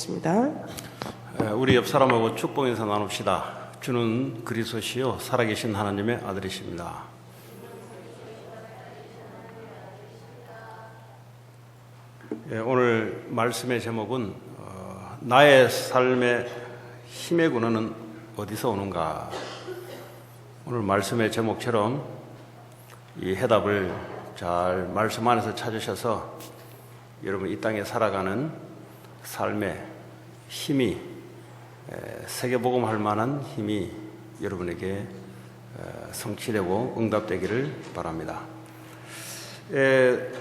기도하겠습니다. 우리 옆 사람하고 축복 인사 나눕시다. 주는 그리스도시요 살아계신 하나님의 아들이십니다. 오늘 말씀의 제목은 나의 삶의 힘의 근원은 어디서 오는가. 오늘 말씀의 제목처럼 이 해답을 잘 말씀 안에서 찾으셔서 여러분 이 땅에 살아가는 삶의 힘이 세계복음 할 만한 힘이 여러분에게 성취되고 응답되기를 바랍니다.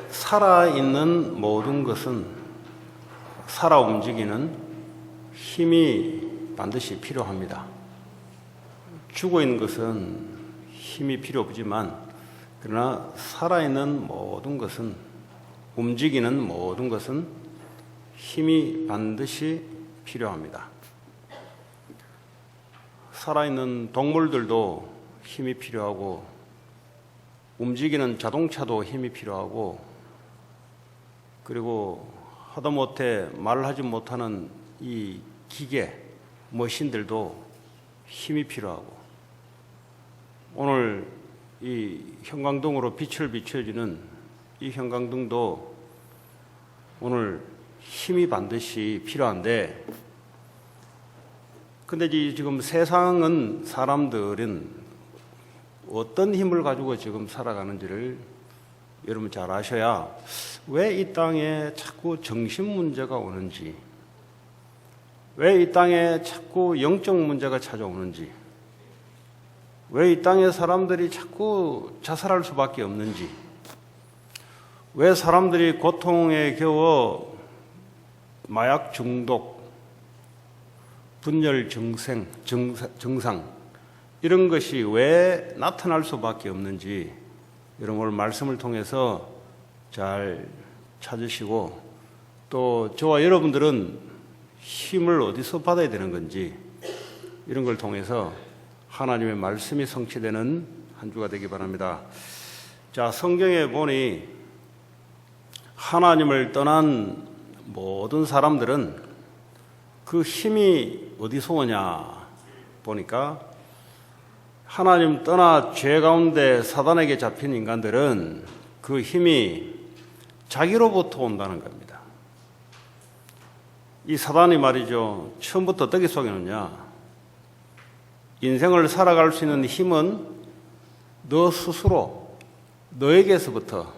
살아있는 모든 것은 살아 움직이는 힘이 반드시 필요합니다. 죽어 있는 것은 힘이 필요 없지만 그러나 살아있는 모든 것은 움직이는 모든 것은 힘이 반드시 필요합니다. 살아있는 동물들도 힘이 필요하고 움직이는 자동차도 힘이 필요하고 그리고 하다못해 말하지 못하는 이 기계, 머신들도 힘이 필요하고 오늘 이 형광등으로 빛을 비춰주는 이 형광등도 오늘 힘이 반드시 필요한데 근데 지금 세상은 사람들은 어떤 힘을 가지고 지금 살아가는지를 여러분 잘 아셔야 왜 이 땅에 자꾸 정신 문제가 오는지 왜 이 땅에 자꾸 영적 문제가 찾아오는지 왜 이 땅에 사람들이 자꾸 자살할 수밖에 없는지 왜 사람들이 고통에 겨워 마약 중독, 분열 증상 이런 것이 왜 나타날 수밖에 없는지 여러분 오늘 말씀을 통해서 잘 찾으시고 또 저와 여러분들은 힘을 어디서 받아야 되는 건지 이런 걸 통해서 하나님의 말씀이 성취되는 한 주가 되기 바랍니다. 자, 성경에 보니 하나님을 떠난 모든 사람들은 그 힘이 어디서 오냐 보니까 하나님 떠나 죄 가운데 사단에게 잡힌 인간들은 그 힘이 자기로부터 온다는 겁니다. 이 사단이 말이죠. 처음부터 어떻게 속여놓냐. 인생을 살아갈 수 있는 힘은 너 스스로 너에게서부터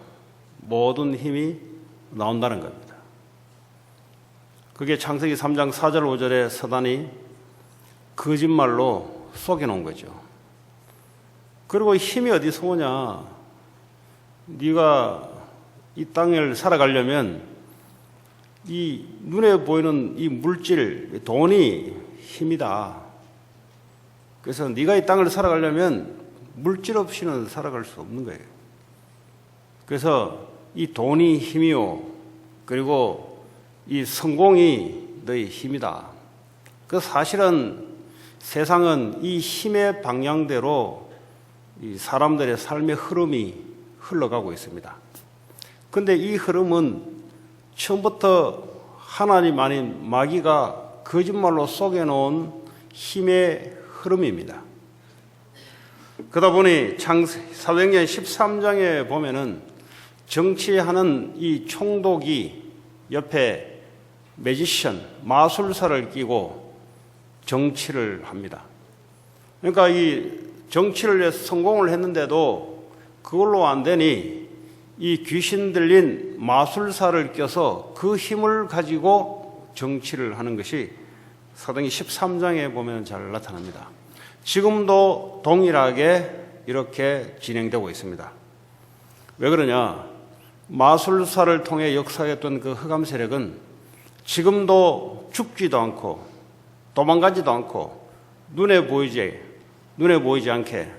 모든 힘이 나온다는 겁니다. 그게 창세기 3장 4절 5절에 사단이 거짓말로 속여놓은 거죠. 그리고 힘이 어디서 오냐. 네가 이 땅을 살아가려면 이 눈에 보이는 이 물질, 돈이 힘이다. 그래서 네가 이 땅을 살아가려면 물질 없이는 살아갈 수 없는 거예요. 그래서 이 돈이 힘이요. 그리고 이 성공이 너의 힘이다. 그 사실은 세상은 이 힘의 방향대로 이 사람들의 삶의 흐름이 흘러가고 있습니다. 그런데 이 흐름은 처음부터 하나님 아닌 마귀가 거짓말로 속여놓은 힘의 흐름입니다. 그러다 보니 사도행전 13장에 보면은 정치하는 이 총독이 옆에 매지션, 마술사를 끼고 정치를 합니다. 그러니까 이 정치를 위해서 성공을 했는데도 그걸로 안 되니 이 귀신 들린 마술사를 껴서 그 힘을 가지고 정치를 하는 것이 사도행전 13장에 보면 잘 나타납니다. 지금도 동일하게 이렇게 진행되고 있습니다. 왜 그러냐? 마술사를 통해 역사했던 그 흑암 세력은 지금도 죽지도 않고 도망가지도 않고 눈에 보이지 않게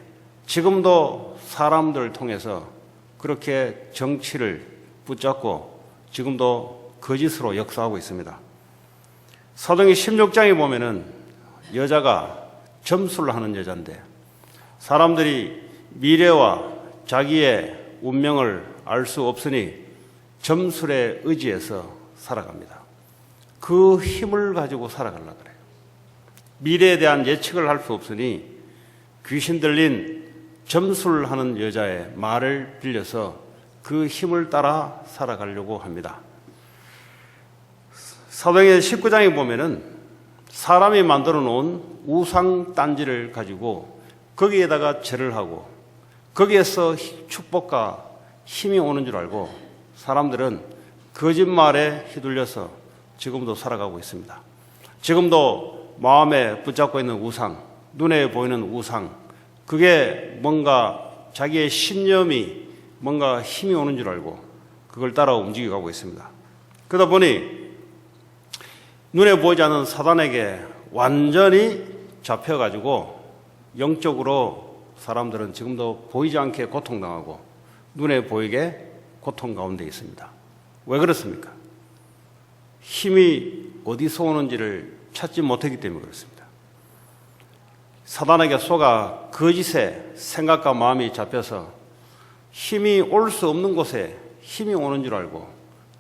지금도 사람들을 통해서 그렇게 정치를 붙잡고 지금도 거짓으로 역사하고 있습니다. 사도행전 16장에 보면은 여자가 점술을 하는 여자인데 사람들이 미래와 자기의 운명을 알 수 없으니 점술에 의지해서 살아갑니다. 그 힘을 가지고 살아가려고 그래요. 미래에 대한 예측을 할 수 없으니 귀신 들린 점술하는 여자의 말을 빌려서 그 힘을 따라 살아가려고 합니다. 사도행전 19장에 보면은 사람이 만들어 놓은 우상 단지를 가지고 거기에다가 절을 하고 거기에서 축복과 힘이 오는 줄 알고 사람들은 거짓말에 휘둘려서 지금도 살아가고 있습니다. 지금도 마음에 붙잡고 있는 우상, 눈에 보이는 우상, 그게 뭔가 자기의 신념이 뭔가 힘이 오는 줄 알고 그걸 따라 움직여가고 있습니다. 그러다 보니 눈에 보이지 않는 사단에게 완전히 잡혀가지고 영적으로 사람들은 지금도 보이지 않게 고통당하고 눈에 보이게 고통 가운데 있습니다. 왜 그렇습니까? 힘이 어디서 오는지를 찾지 못했기 때문에 그렇습니다. 사단에게 속아 거짓의 생각과 마음이 잡혀서 힘이 올 수 없는 곳에 힘이 오는 줄 알고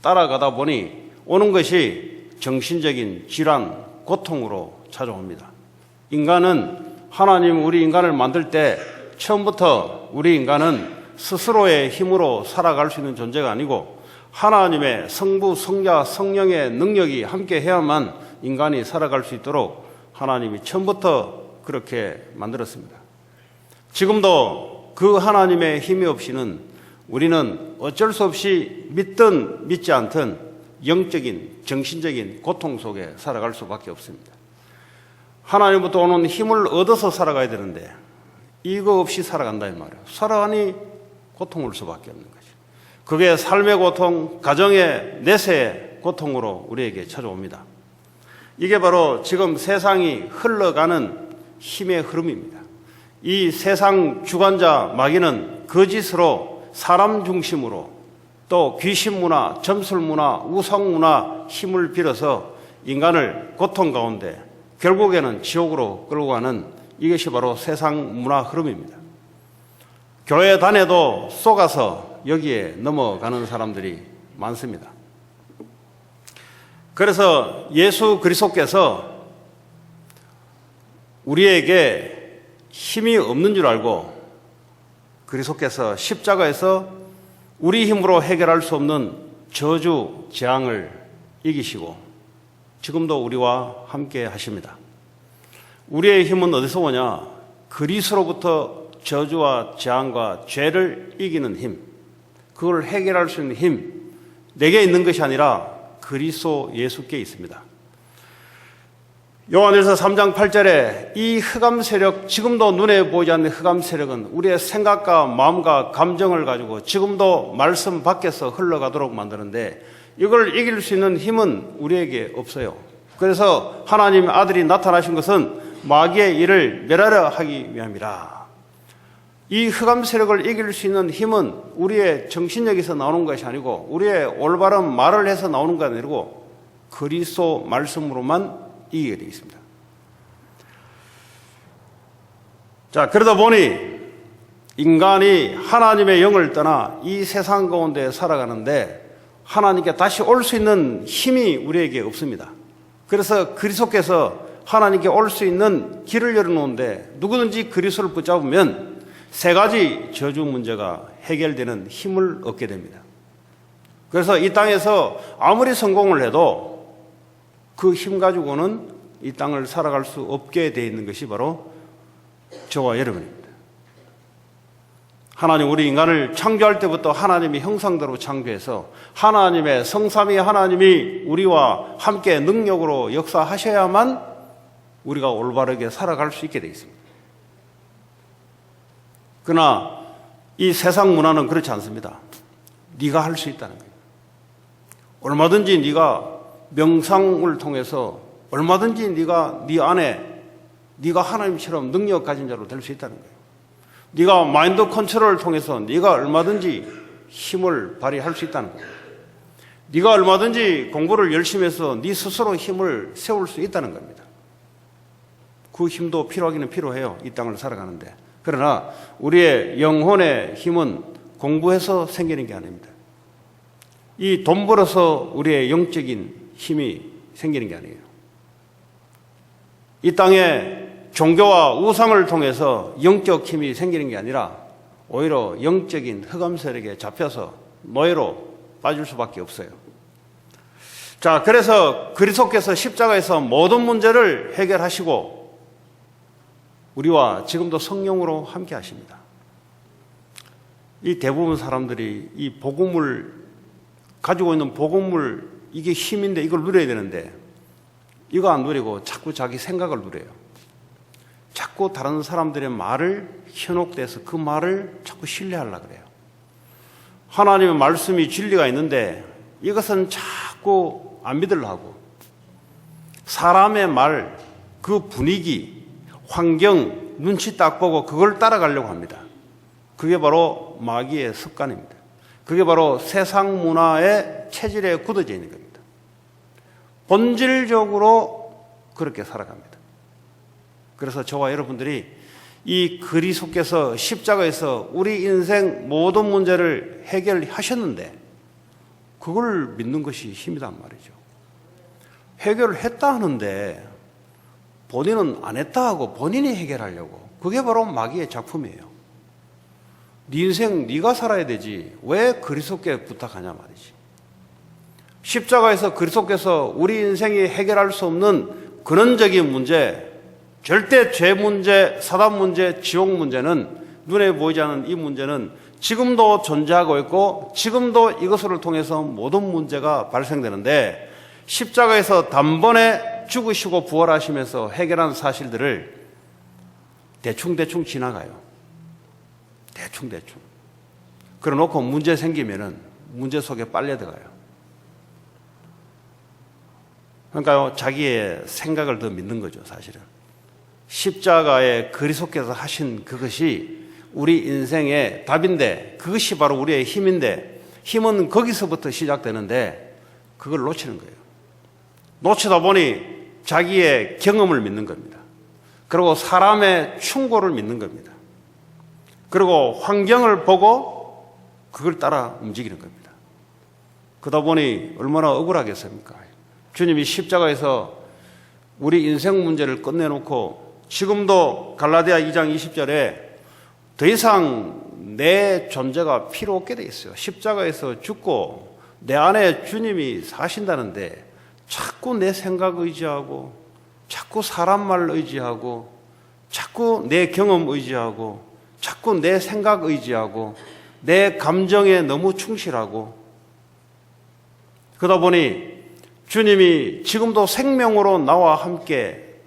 따라가다 보니 오는 것이 정신적인 질환, 고통으로 찾아옵니다. 인간은 하나님 우리 인간을 만들 때 처음부터 우리 인간은 스스로의 힘으로 살아갈 수 있는 존재가 아니고 하나님의 성부, 성자, 성령의 능력이 함께 해야만 인간이 살아갈 수 있도록 하나님이 처음부터 그렇게 만들었습니다. 지금도 그 하나님의 힘이 없이는 우리는 어쩔 수 없이 믿든 믿지 않든 영적인, 정신적인 고통 속에 살아갈 수밖에 없습니다. 하나님부터 오는 힘을 얻어서 살아가야 되는데 이거 없이 살아간다 이 말이에요. 살아가니 고통을 수밖에 없는 거죠. 그게 삶의 고통, 가정의 내세의 고통으로 우리에게 찾아옵니다. 이게 바로 지금 세상이 흘러가는 힘의 흐름입니다. 이 세상 주관자 마귀는 거짓으로 사람 중심으로 또 귀신 문화, 점술 문화, 우상 문화 힘을 빌어서 인간을 고통 가운데 결국에는 지옥으로 끌고 가는 이것이 바로 세상 문화 흐름입니다. 교회 다녀도 속아서 여기에 넘어가는 사람들이 많습니다. 그래서 예수 그리스도께서 우리에게 힘이 없는 줄 알고 그리스도께서 십자가에서 우리 힘으로 해결할 수 없는 저주, 재앙을 이기시고 지금도 우리와 함께 하십니다. 우리의 힘은 어디서 오냐? 그리스도로부터 저주와 재앙과 죄를 이기는 힘, 그걸 해결할 수 있는 힘, 내게 있는 것이 아니라 그리스도 예수께 있습니다. 요한일서 3장 8절에 이 흑암 세력, 지금도 눈에 보이지 않는 흑암 세력은 우리의 생각과 마음과 감정을 가지고 지금도 말씀 밖에서 흘러가도록 만드는데 이걸 이길 수 있는 힘은 우리에게 없어요. 그래서 하나님의 아들이 나타나신 것은 마귀의 일을 멸하려 하기 위함이라. 이 흑암 세력을 이길 수 있는 힘은 우리의 정신력에서 나오는 것이 아니고 우리의 올바른 말을 해서 나오는 것이 아니고 그리스도 말씀으로만 이기게 되어 있습니다. 자, 그러다 보니 인간이 하나님의 영을 떠나 이 세상 가운데 살아가는데 하나님께 다시 올 수 있는 힘이 우리에게 없습니다. 그래서 그리스도께서 하나님께 올 수 있는 길을 열어놓은데 누구든지 그리스도를 붙잡으면 세 가지 저주 문제가 해결되는 힘을 얻게 됩니다. 그래서 이 땅에서 아무리 성공을 해도 그 힘 가지고는 이 땅을 살아갈 수 없게 되어 있는 것이 바로 저와 여러분입니다. 하나님 우리 인간을 창조할 때부터 하나님이 형상대로 창조해서 하나님의 성삼위 하나님이 우리와 함께 능력으로 역사하셔야만 우리가 올바르게 살아갈 수 있게 되어 있습니다. 그러나 이 세상 문화는 그렇지 않습니다. 네가 할 수 있다는 거예요. 얼마든지 네가 명상을 통해서 얼마든지 네가 네 안에 네가 하나님처럼 능력 가진 자로 될 수 있다는 거예요. 네가 마인드 컨트롤을 통해서 네가 얼마든지 힘을 발휘할 수 있다는 거예요. 네가 얼마든지 공부를 열심히 해서 네 스스로 힘을 세울 수 있다는 겁니다. 그 힘도 필요하기는 필요해요. 이 땅을 살아가는데. 그러나 우리의 영혼의 힘은 공부해서 생기는 게 아닙니다. 이 돈 벌어서 우리의 영적인 힘이 생기는 게 아니에요. 이 땅에 종교와 우상을 통해서 영적 힘이 생기는 게 아니라 오히려 영적인 흑암 세력에 잡혀서 노예로 빠질 수밖에 없어요. 자, 그래서 그리스도께서 십자가에서 모든 문제를 해결하시고 우리와 지금도 성령으로 함께 하십니다. 이 대부분 사람들이 이 복음을 가지고 있는 복음을 이게 힘인데 이걸 누려야 되는데 이거 안 누리고 자꾸 자기 생각을 누려요. 자꾸 다른 사람들의 말을 현혹돼서 그 말을 자꾸 신뢰하려고 그래요. 하나님의 말씀이 진리가 있는데 이것은 자꾸 안 믿으려고 하고 사람의 말, 그 분위기, 환경, 눈치 딱 보고 그걸 따라가려고 합니다. 그게 바로 마귀의 습관입니다. 그게 바로 세상 문화의 체질에 굳어져 있는 겁니다. 본질적으로 그렇게 살아갑니다. 그래서 저와 여러분들이 이 그리스도께서 십자가에서 우리 인생 모든 문제를 해결하셨는데 그걸 믿는 것이 힘이란 말이죠. 해결을 했다 하는데 본인은 안 했다 하고 본인이 해결하려고, 그게 바로 마귀의 작품이에요. 네 인생 네가 살아야 되지 왜 그리스도께 부탁하냐 말이지. 십자가에서 그리스도께서 우리 인생이 해결할 수 없는 근원적인 문제, 절대 죄 문제, 사단 문제, 지옥 문제는, 눈에 보이지 않는 이 문제는 지금도 존재하고 있고 지금도 이것을 통해서 모든 문제가 발생되는데 십자가에서 단번에 죽으시고 부활하시면서 해결한 사실들을 대충 지나가요. 대충. 그래놓고 문제 생기면은 문제 속에 빨려 들어가요. 그러니까 자기의 생각을 더 믿는 거죠, 사실은. 십자가에 그리스도께서 하신 그것이 우리 인생의 답인데, 그것이 바로 우리의 힘인데, 힘은 거기서부터 시작되는데 그걸 놓치는 거예요. 놓치다 보니 자기의 경험을 믿는 겁니다. 그리고 사람의 충고를 믿는 겁니다. 그리고 환경을 보고 그걸 따라 움직이는 겁니다. 그러다 보니 얼마나 억울하겠습니까? 주님이 십자가에서 우리 인생 문제를 끝내놓고 지금도 갈라디아 2장 20절에 더 이상 내 존재가 필요 없게 돼 있어요. 십자가에서 죽고 내 안에 주님이 사신다는데 자꾸 내 생각 의지하고 자꾸 사람 말 의지하고 자꾸 내 경험 의지하고 자꾸 내 생각 의지하고 내 감정에 너무 충실하고 그러다 보니 주님이 지금도 생명으로 나와 함께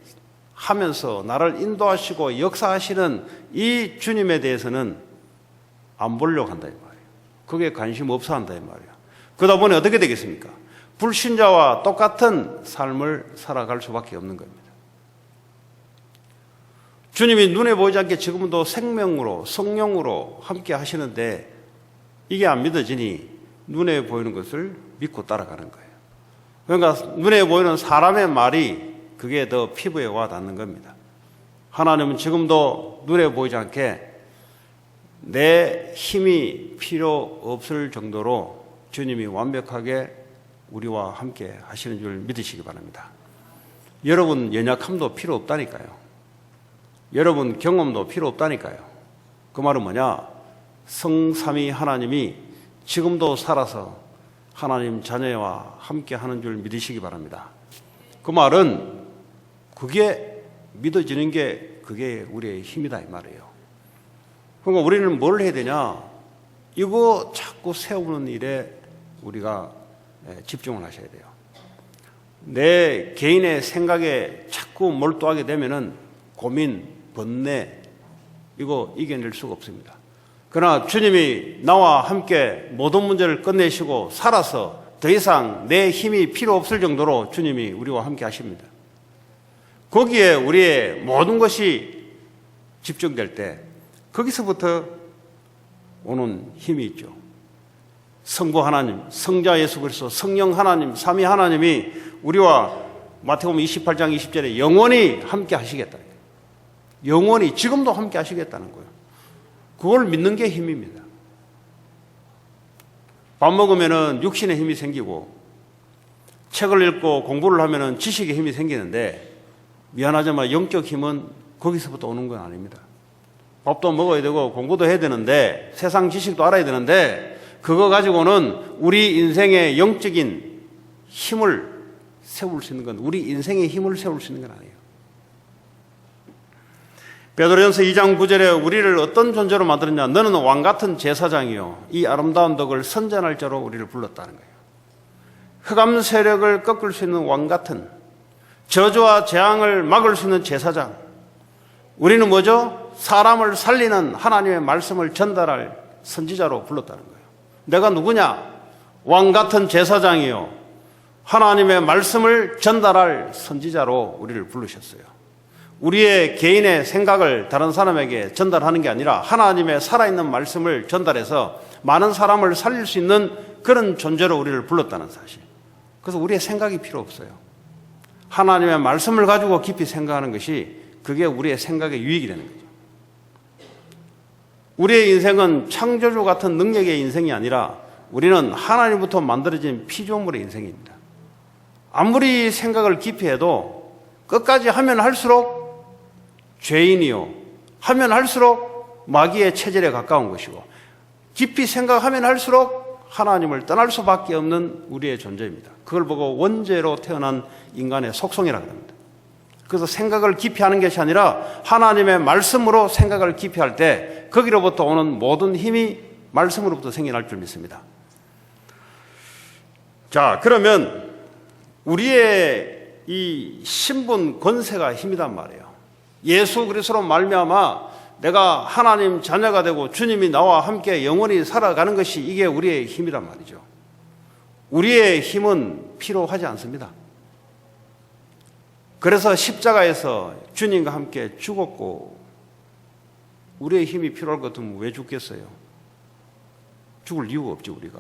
하면서 나를 인도하시고 역사하시는 이 주님에 대해서는 안 보려고 한다 이 말이에요. 그게 관심 없어 한다 이 말이에요. 그러다 보니 어떻게 되겠습니까? 불신자와 똑같은 삶을 살아갈 수밖에 없는 겁니다. 주님이 눈에 보이지 않게 지금도 생명으로 성령으로 함께 하시는데 이게 안 믿어지니 눈에 보이는 것을 믿고 따라가는 거예요. 그러니까 눈에 보이는 사람의 말이 그게 더 피부에 와 닿는 겁니다. 하나님은 지금도 눈에 보이지 않게 내 힘이 필요 없을 정도로 주님이 완벽하게 우리와 함께 하시는 줄 믿으시기 바랍니다. 여러분 연약함도 필요 없다니까요. 여러분 경험도 필요 없다니까요. 그 말은 뭐냐? 성삼위 하나님이 지금도 살아서 하나님 자녀와 함께 하는 줄 믿으시기 바랍니다. 그 말은 그게 믿어지는 게 그게 우리의 힘이다 이 말이에요. 그러니까 우리는 뭘 해야 되냐? 이거 자꾸 세우는 일에 우리가 집중을 하셔야 돼요. 내 개인의 생각에 자꾸 몰두하게 되면은 고민, 번뇌 이거 이겨낼 수가 없습니다. 그러나 주님이 나와 함께 모든 문제를 끝내시고 살아서 더 이상 내 힘이 필요 없을 정도로 주님이 우리와 함께 하십니다. 거기에 우리의 모든 것이 집중될 때 거기서부터 오는 힘이 있죠. 성부 하나님, 성자 예수 그리스도, 성령 하나님, 삼위 하나님이 우리와 마태복음 28장 20절에 영원히 함께 하시겠다. 영원히 지금도 함께 하시겠다는 거예요. 그걸 믿는 게 힘입니다. 밥 먹으면은 육신의 힘이 생기고 책을 읽고 공부를 하면은 지식의 힘이 생기는데 미안하지만 영적 힘은 거기서부터 오는 건 아닙니다. 밥도 먹어야 되고 공부도 해야 되는데 세상 지식도 알아야 되는데 그거 가지고는 우리 인생의 영적인 힘을 세울 수 있는 건, 우리 인생의 힘을 세울 수 있는 건 아니에요. 베드로전서 2장 9절에 우리를 어떤 존재로 만들었냐? 너는 왕같은 제사장이요 이 아름다운 덕을 선전할 자로 우리를 불렀다는 거예요. 흑암 세력을 꺾을 수 있는 왕같은, 저주와 재앙을 막을 수 있는 제사장. 우리는 뭐죠? 사람을 살리는 하나님의 말씀을 전달할 선지자로 불렀다는 거예요. 내가 누구냐? 왕같은 제사장이요 하나님의 말씀을 전달할 선지자로 우리를 부르셨어요. 우리의 개인의 생각을 다른 사람에게 전달하는 게 아니라 하나님의 살아있는 말씀을 전달해서 많은 사람을 살릴 수 있는 그런 존재로 우리를 불렀다는 사실. 그래서 우리의 생각이 필요 없어요. 하나님의 말씀을 가지고 깊이 생각하는 것이, 그게 우리의 생각의 유익이 되는 거죠. 우리의 인생은 창조주 같은 능력의 인생이 아니라 우리는 하나님부터 만들어진 피조물의 인생입니다. 아무리 생각을 깊이 해도 끝까지 하면 할수록 죄인이요, 하면 할수록 마귀의 체질에 가까운 것이고, 깊이 생각하면 할수록 하나님을 떠날 수밖에 없는 우리의 존재입니다. 그걸 보고 원죄로 태어난 인간의 속성이라고 합니다. 그래서 생각을 깊이 하는 것이 아니라 하나님의 말씀으로 생각을 깊이 할 때 거기로부터 오는 모든 힘이 말씀으로부터 생겨날 줄 믿습니다. 자, 그러면 우리의 이 신분 권세가 힘이란 말이에요. 예수 그리스도로 말미암아 내가 하나님 자녀가 되고 주님이 나와 함께 영원히 살아가는 것이, 이게 우리의 힘이란 말이죠. 우리의 힘은 필요하지 않습니다. 그래서 십자가에서 주님과 함께 죽었고, 우리의 힘이 필요할 것 같으면 왜 죽겠어요? 죽을 이유가 없죠. 우리가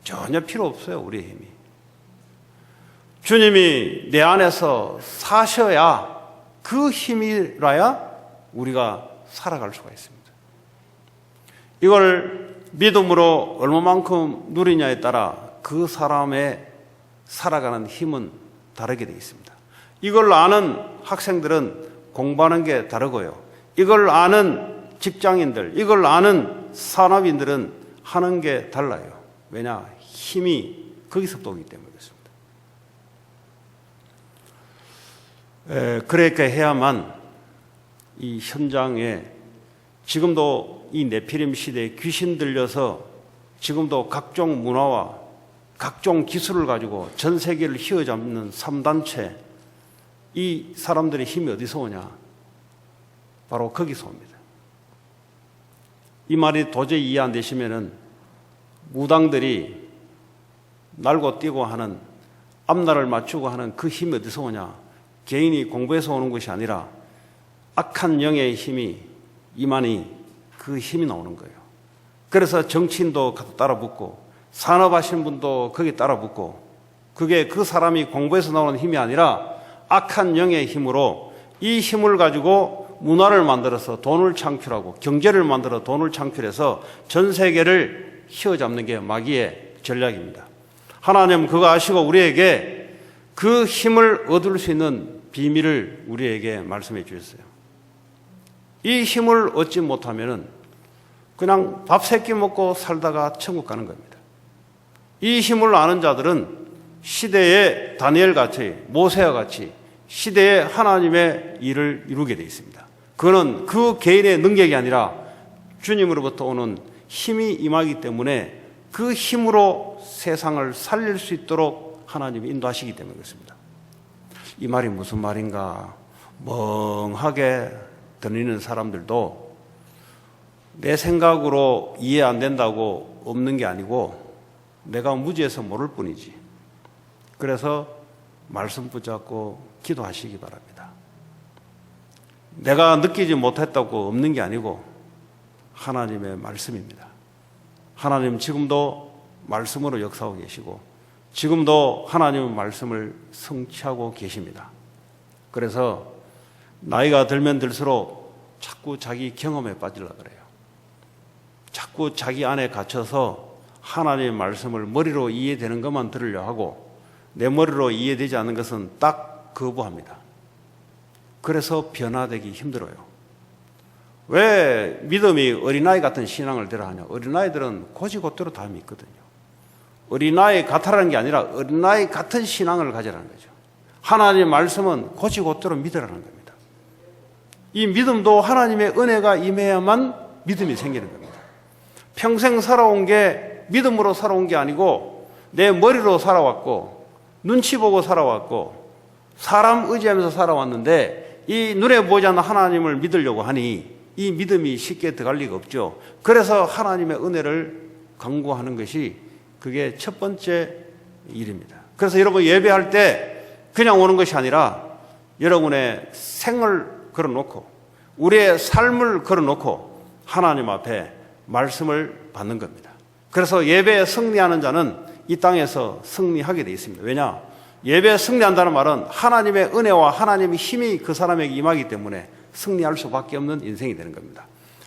전혀 필요 없어요. 우리의 힘이. 주님이 내 안에서 사셔야, 그 힘이라야 우리가 살아갈 수가 있습니다. 이걸 믿음으로 얼마만큼 누리냐에 따라 그 사람의 살아가는 힘은 다르게 되어 있습니다. 이걸 아는 학생들은 공부하는 게 다르고요, 이걸 아는 직장인들, 이걸 아는 산업인들은 하는 게 달라요. 왜냐? 힘이 거기서부터 오기 때문에 그렇습니다. 그렇게 해야만 이 현장에, 지금도 이 네피림 시대에 귀신 들려서 지금도 각종 문화와 각종 기술을 가지고 전 세계를 휘어잡는 3단체, 이 사람들의 힘이 어디서 오냐? 바로 거기서 옵니다. 이 말이 도저히 이해 안 되시면은 무당들이 날고 뛰고 하는, 앞날을 맞추고 하는 그 힘이 어디서 오냐? 개인이 공부해서 오는 것이 아니라 악한 영의 힘이 임하니 그 힘이 나오는 거예요. 그래서 정치인도 따라 붙고 산업하신 분도 거기 따라 붙고, 그게 그 사람이 공부해서 나오는 힘이 아니라 악한 영의 힘으로, 이 힘을 가지고 문화를 만들어서 돈을 창출하고 경제를 만들어 돈을 창출해서 전 세계를 휘어잡는 게 마귀의 전략입니다. 하나님은 그거 아시고 우리에게 그 힘을 얻을 수 있는 비밀을 우리에게 말씀해 주셨어요. 이 힘을 얻지 못하면은 그냥 밥 세 끼 먹고 살다가 천국 가는 겁니다. 이 힘을 아는 자들은 시대의 다니엘 같이, 모세와 같이 시대의 하나님의 일을 이루게 되어 있습니다. 그거는 그 개인의 능력이 아니라 주님으로부터 오는 힘이 임하기 때문에 그 힘으로 세상을 살릴 수 있도록 하나님이 인도하시기 때문에 그렇습니다. 이 말이 무슨 말인가 멍하게 들리는 사람들도 내 생각으로 이해 안 된다고 없는 게 아니고 내가 무지해서 모를 뿐이지. 그래서 말씀 붙잡고 기도하시기 바랍니다. 내가 느끼지 못했다고 없는 게 아니고 하나님의 말씀입니다. 하나님 지금도 말씀으로 역사하고 계시고 지금도 하나님의 말씀을 성취하고 계십니다. 그래서 나이가 들면 들수록 자꾸 자기 경험에 빠지려고 그래요. 자꾸 자기 안에 갇혀서 하나님의 말씀을 머리로 이해되는 것만 들으려 하고 내 머리로 이해되지 않는 것은 딱 거부합니다. 그래서 변화되기 힘들어요. 왜 믿음이 어린아이 같은 신앙을 들어 하냐? 어린아이들은 고지고대로 다 믿거든요. 어린아이 같아라는 게 아니라 어린아이 같은 신앙을 가지라는 거죠. 하나님의 말씀은 고지고대로 믿으라는 겁니다. 이 믿음도 하나님의 은혜가 임해야만 믿음이 생기는 겁니다. 평생 살아온 게 믿음으로 살아온 게 아니고 내 머리로 살아왔고 눈치 보고 살아왔고 사람 의지하면서 살아왔는데 이 눈에 보이지 않는 하나님을 믿으려고 하니 이 믿음이 쉽게 들어갈 리가 없죠. 그래서 하나님의 은혜를 강구하는 것이 그게 첫 번째 일입니다. 그래서 여러분 예배할 때 그냥 오는 것이 아니라 여러분의 생을 걸어놓고 우리의 삶을 걸어놓고 하나님 앞에 말씀을 받는 겁니다. 그래서 예배에 승리하는 자는 이 땅에서 승리하게 되어 있습니다. 왜냐? 예배에 승리한다는 말은 하나님의 은혜와 하나님의 힘이 그 사람에게 임하기 때문에 승리할 수밖에 없는 인생이 되는 겁니다.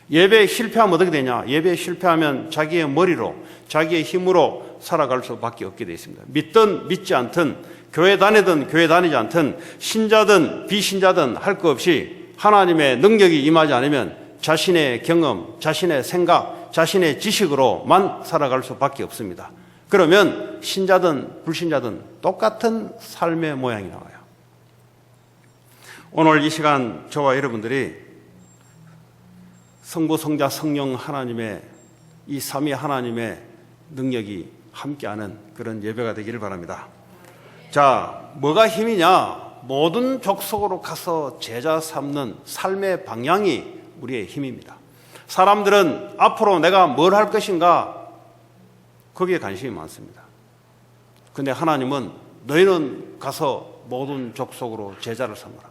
예배에 실패하면 어떻게 되냐? 예배에 실패하면 자기의 머리로 자기의 힘으로 살아갈 수밖에 없게 되어 있습니다. 믿든 믿지 않든 교회 다니든 교회 다니지 않든 신자든 비신자든 할 것 없이 하나님의 능력이 임하지 않으면 자신의 경험, 자신의 생각, 자신의 지식으로만 살아갈 수밖에 없습니다. 그러면 신자든 불신자든 똑같은 삶의 모양이 나와요. 오늘 이 시간 저와 여러분들이 성부, 성자, 성령 하나님의 이 삼위 하나님의 능력이 함께하는 그런 예배가 되기를 바랍니다. 자, 뭐가 힘이냐? 모든 족속으로 가서 제자 삼는 삶의 방향이 우리의 힘입니다. 사람들은 앞으로 내가 뭘 할 것인가 거기에 관심이 많습니다. 그런데 하나님은 너희는 가서 모든 족속으로 제자를 삼아라.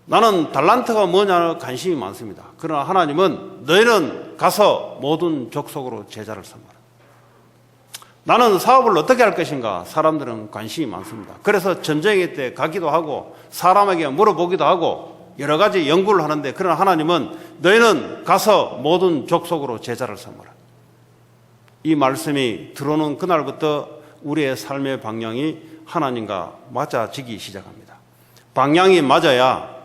나는 달란트가 뭐냐 관심이 많습니다. 그러나 하나님은 너희는 가서 모든 족속으로 제자를 삼아라. 나는 사업을 어떻게 할 것인가? 사람들은 관심이 많습니다. 그래서 전쟁의 때 가기도 하고 사람에게 물어보기도 하고 여러 가지 연구를 하는데 그러나 하나님은 너희는 가서 모든 족속으로 제자를 삼아라. 이 말씀이 들어오는 그날부터 우리의 삶의 방향이 하나님과 맞아지기 시작합니다. 방향이 맞아야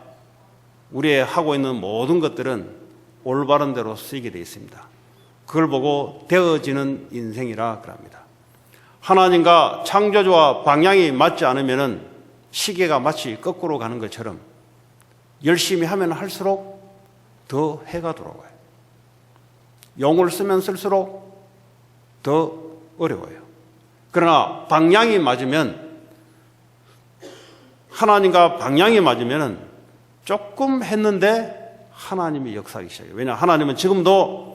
우리의 하고 있는 모든 것들은 올바른 대로 쓰이게 되어 있습니다. 그걸 보고 되어지는 인생이라 그럽니다. 하나님과 창조주와 방향이 맞지 않으면 시계가 마치 거꾸로 가는 것처럼 열심히 하면 할수록 더 해가 돌아와요. 용을 쓰면 쓸수록 더 어려워요. 그러나 방향이 맞으면 하나님과 방향이 맞으면 조금 했는데 하나님이 역사하기 시작해요. 왜냐? 하나님은 지금도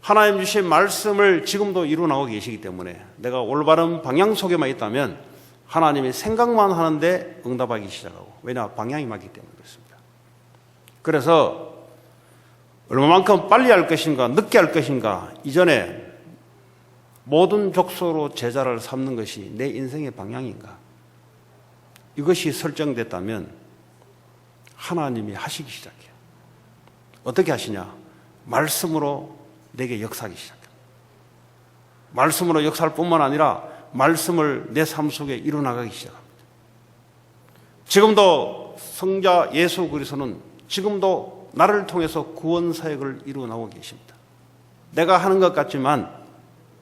하나님 주신 말씀을 지금도 이루어나가고 계시기 때문에 내가 올바른 방향 속에만 있다면 하나님이 생각만 하는데 응답하기 시작하고 왜냐? 방향이 맞기 때문에 그렇습니다. 그래서 얼마만큼 빨리 할 것인가 늦게 할 것인가 이전에 모든 족속으로 제자를 삼는 것이 내 인생의 방향인가 이것이 설정됐다면 하나님이 하시기 시작해요. 어떻게 하시냐? 말씀으로 내게 역사하기 시작합니다. 말씀으로 역사할 뿐만 아니라 말씀을 내 삶 속에 이루어나가기 시작합니다. 지금도 성자 예수 그리스도는 지금도 나를 통해서 구원 사역을 이루어나가고 계십니다. 내가 하는 것 같지만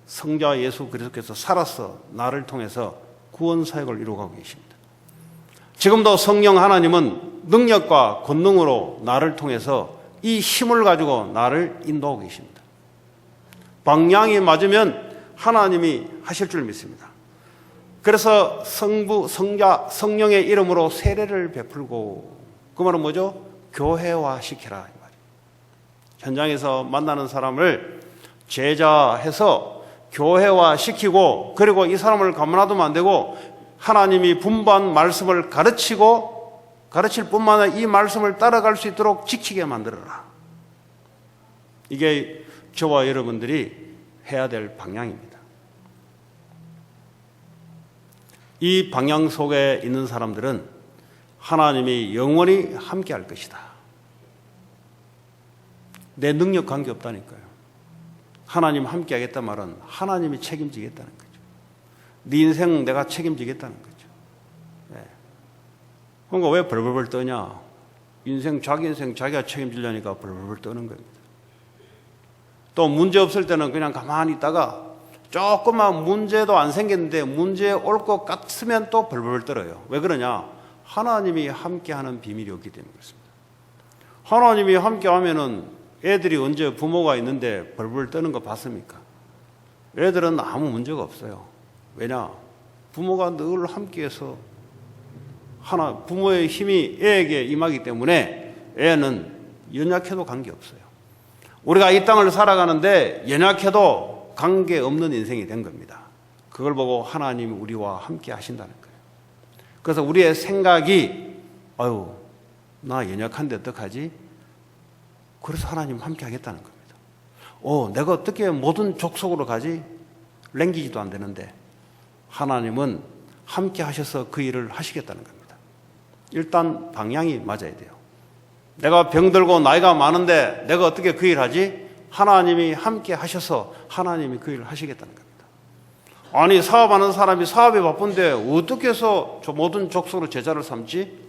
성자 예수 그리스도께서 살아서 나를 통해서 구원 사역을 이루어가고 계십니다. 지금도 성령 하나님은 능력과 권능으로 나를 통해서 이 힘을 가지고 나를 인도하고 계십니다. 방향이 맞으면 하나님이 하실 줄 믿습니다. 그래서 성부, 성자, 성령의 이름으로 세례를 베풀고 그 말은 뭐죠? 교회화시키라 이 말이에요. 현장에서 만나는 사람을 제자해서 교회화시키고 그리고 이 사람을 가만 놔두면 안 되고 하나님이 분부한 말씀을 가르칠 뿐만 아니라 이 말씀을 따라갈 수 있도록 지키게 만들어라. 이게 저와 여러분들이 해야 될 방향입니다. 이 방향 속에 있는 사람들은 하나님이 영원히 함께 할 것이다. 내 능력 관계없다니까요. 하나님 함께 하겠다는 말은 하나님이 책임지겠다는 거죠. 네 인생 내가 책임지겠다는 거죠. 네. 그러니까 왜 벌벌벌 떠냐? 자기 인생 자기가 책임지려니까 벌벌벌 떠는 겁니다. 또 문제 없을 때는 그냥 가만히 있다가 조금만 문제도 안 생겼는데 문제 올 것 같으면 또 벌벌 떨어요. 왜 그러냐? 하나님이 함께하는 비밀이 없기 때문에 그렇습니다. 하나님이 함께하면은 애들이 언제 부모가 있는데 벌벌 떠는 거 봤습니까? 애들은 아무 문제가 없어요. 왜냐? 부모가 늘 함께해서 부모의 힘이 애에게 임하기 때문에 애는 연약해도 관계없어요. 우리가 이 땅을 살아가는데 연약해도 관계없는 인생이 된 겁니다. 그걸 보고 하나님이 우리와 함께 하신다는 거예요. 그래서 우리의 생각이 나 연약한데 어떡하지? 그래서 하나님 함께 하겠다는 겁니다. 내가 어떻게 모든 족속으로 가지? 랭기지도 안 되는데 하나님은 함께 하셔서 그 일을 하시겠다는 겁니다. 일단 방향이 맞아야 돼요. 내가 병들고 나이가 많은데 내가 어떻게 그 일 하지? 하나님이 함께 하셔서 하나님이 그 일을 하시겠다는 겁니다. 아니 사업하는 사람이 사업에 바쁜데 어떻게 해서 모든 족속으로 제자를 삼지?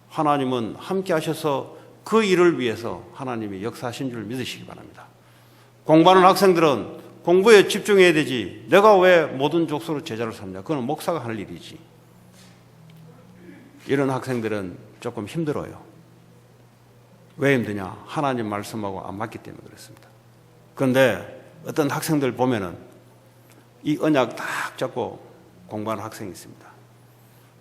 하나님은 함께 하셔서 그 일을 위해서 하나님이 역사하신 줄 믿으시기 바랍니다. 공부하는 학생들은 공부에 집중해야 되지 내가 왜 모든 족속으로 제자를 삼냐? 그건 목사가 할 일이지. 이런 학생들은 조금 힘들어요. 왜 힘드냐? 하나님 말씀하고 안 맞기 때문에 그렇습니다. 그런데 어떤 학생들 보면은 이 언약 딱 잡고 공부하는 학생이 있습니다.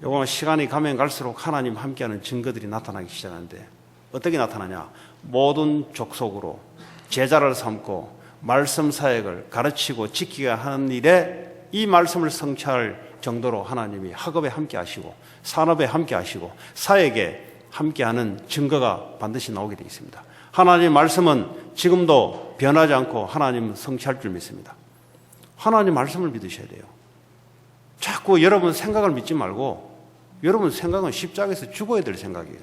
요거 시간이 가면 갈수록 하나님 함께하는 증거들이 나타나기 시작하는데 어떻게 나타나냐? 모든 족속으로 제자를 삼고 말씀 사역을 가르치고 지키게 하는 일에 이 말씀을 성취할 정도로 하나님이 학업에 함께 하시고 산업에 함께 하시고 사역에 함께하는 증거가 반드시 나오게 되어 있습니다. 하나님 말씀은 지금도 변하지 않고 하나님은 성취할 줄 믿습니다. 하나님 말씀을 믿으셔야 돼요. 자꾸 여러분 생각을 믿지 말고 여러분 생각은 십자가에서 죽어야 될 생각이에요.